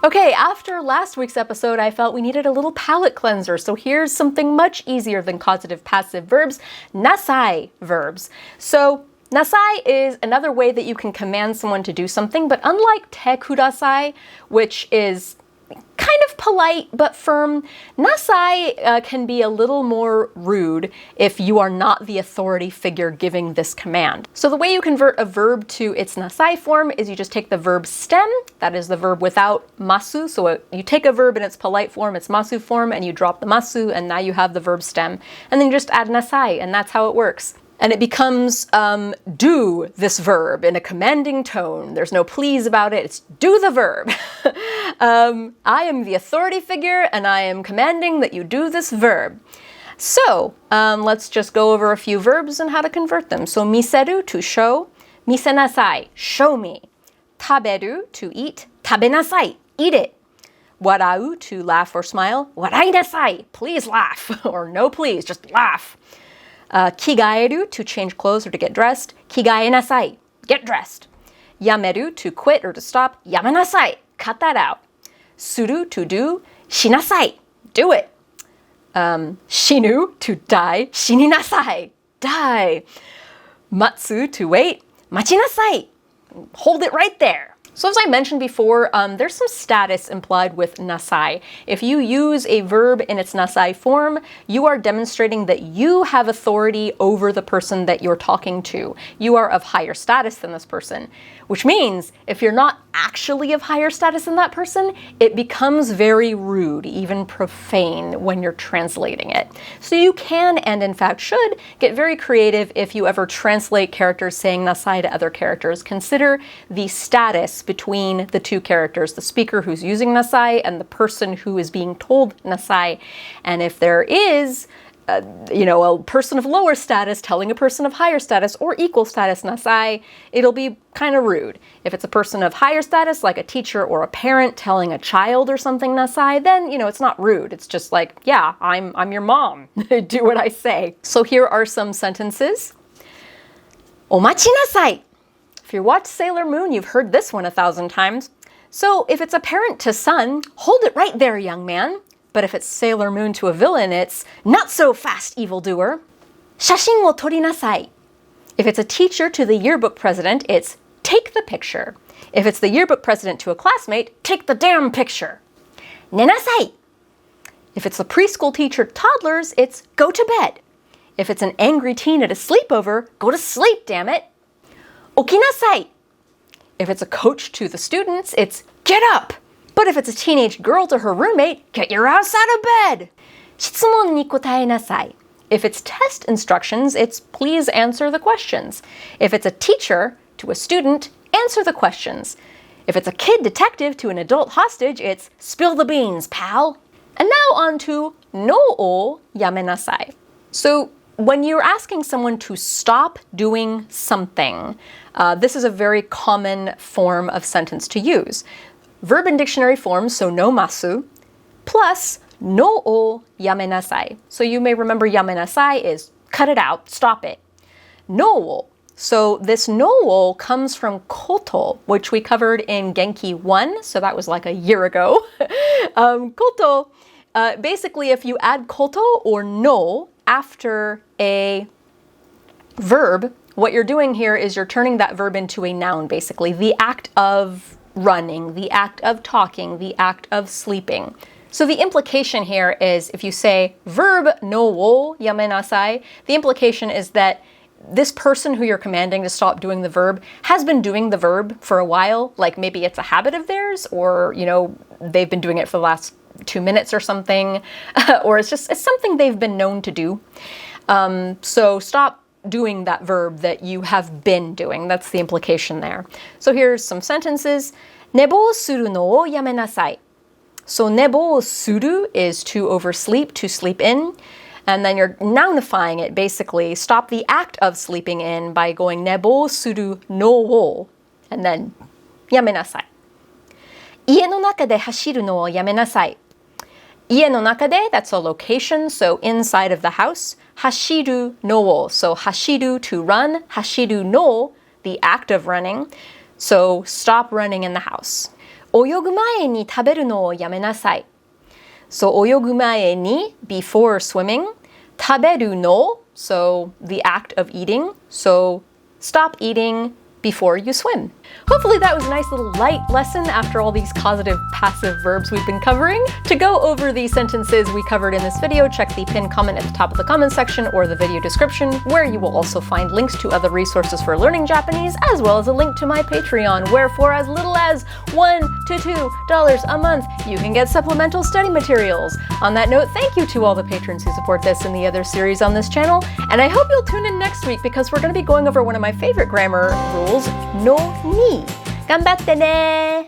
Okay, after last week's episode, I felt we needed a little palate cleanser, so here's something much easier than causative passive verbs, nasai verbs. So, nasai is another way that you can command someone to do something, but unlike te kudasai, which is kind of polite but firm, nasai can be a little more rude if you are not the authority figure giving this command. So the way you convert a verb to its nasai form is you just take the verb stem, that is the verb without masu, so you take a verb in its polite form, its masu form, and you drop the masu, and now you have the verb stem, and then you just add nasai, and that's how it works. And it becomes do this verb in a commanding tone. There's no please about it. It's do the verb. I am the authority figure and I am commanding that you do this verb. So let's just go over a few verbs and how to convert them. So miseru, to show. Misenasai, show me. Taberu, to eat. Tabenasai, eat it. Warau, to laugh or smile. Warainasai, please laugh. Or no please, just laugh. Kigaeru, to change clothes or to get dressed. Kigaenasai, get dressed. Yameru, to quit or to stop. Yamanasai, cut that out. Suru, to do. Shinasai, do it. Shinu, to die. Shininasai, die. Matsu, to wait. Machinasai, hold it right there. So as I mentioned before, there's some status implied with nasai. If you use a verb in its nasai form, you are demonstrating that you have authority over the person that you're talking to. You are of higher status than this person, which means if you're not actually of higher status than that person, it becomes very rude, even profane when you're translating it. So you can, and in fact should, get very creative if you ever translate characters saying nasai to other characters. Consider the status between the two characters, the speaker who's using nasai and the person who is being told nasai. And if there is a person of lower status telling a person of higher status or equal status nasai, it'll be kind of rude. If it's a person of higher status, like a teacher or a parent telling a child or something nasai, then, it's not rude. It's just like, yeah, I'm your mom. Do what I say. So here are some sentences. お待ちなさい. If you watched Sailor Moon, you've heard this one 1,000 times. So if it's a parent to son, hold it right there, young man. But if it's Sailor Moon to a villain, it's not so fast, evildoer. 写真を撮りなさい. If it's a teacher to the yearbook president, it's take the picture. If it's the yearbook president to a classmate, take the damn picture. 寝なさい. If it's the preschool teacher to toddlers, it's go to bed. If it's an angry teen at a sleepover, go to sleep, damn it. 起きなさい. If it's a coach to the students, it's get up. But if it's a teenage girl to her roommate, get your ass out of bed. 質問に答えなさい. If it's test instructions, it's please answer the questions. If it's a teacher to a student, answer the questions. If it's a kid detective to an adult hostage, it's spill the beans, pal. And now on to no o yamenasai. So when you're asking someone to stop doing something, this is a very common form of sentence to use. Verb in dictionary form, so no masu, plus no o yamenasai. So you may remember yamenasai is cut it out, stop it. No o. So this no o comes from koto, which we covered in Genki 1, so that was like a year ago. Koto, basically if you add koto or no after a verb, what you're doing here is you're turning that verb into a noun, basically. The act of running, the act of talking, the act of sleeping. So the implication here is if you say verb no wo yamenasai, the implication is that this person who you're commanding to stop doing the verb has been doing the verb for a while, like maybe it's a habit of theirs, or they've been doing it for the last 2 minutes or something, or it's something they've been known to do. So stop doing that verb that you have been doing. That's the implication there. So here's some sentences. 寝坊するのをやめなさい. So 寝坊する is to oversleep, to sleep in. And then you're nounifying it, basically. Stop the act of sleeping in by going 寝坊するのを and then やめなさい. 家の中で走るのをやめなさい. 家の中で, that's a location, so inside of the house. 走るのを, so 走る to run, 走るの, the act of running. So stop running in the house. 泳ぐ前に食べるのをやめなさい。So 泳ぐ前に before swimming, 食べるの so the act of eating, so stop eating before you swim. Hopefully that was a nice little light lesson after all these causative passive verbs we've been covering. To go over the sentences we covered in this video, check the pinned comment at the top of the comment section or the video description, where you will also find links to other resources for learning Japanese, as well as a link to my Patreon, where for as little as $1 to $2 a month, you can get supplemental study materials. On that note, thank you to all the patrons who support this and the other series on this channel, and I hope you'll tune in next week because we're going to be going over one of my favorite grammar rules, no ni. 頑張ってね!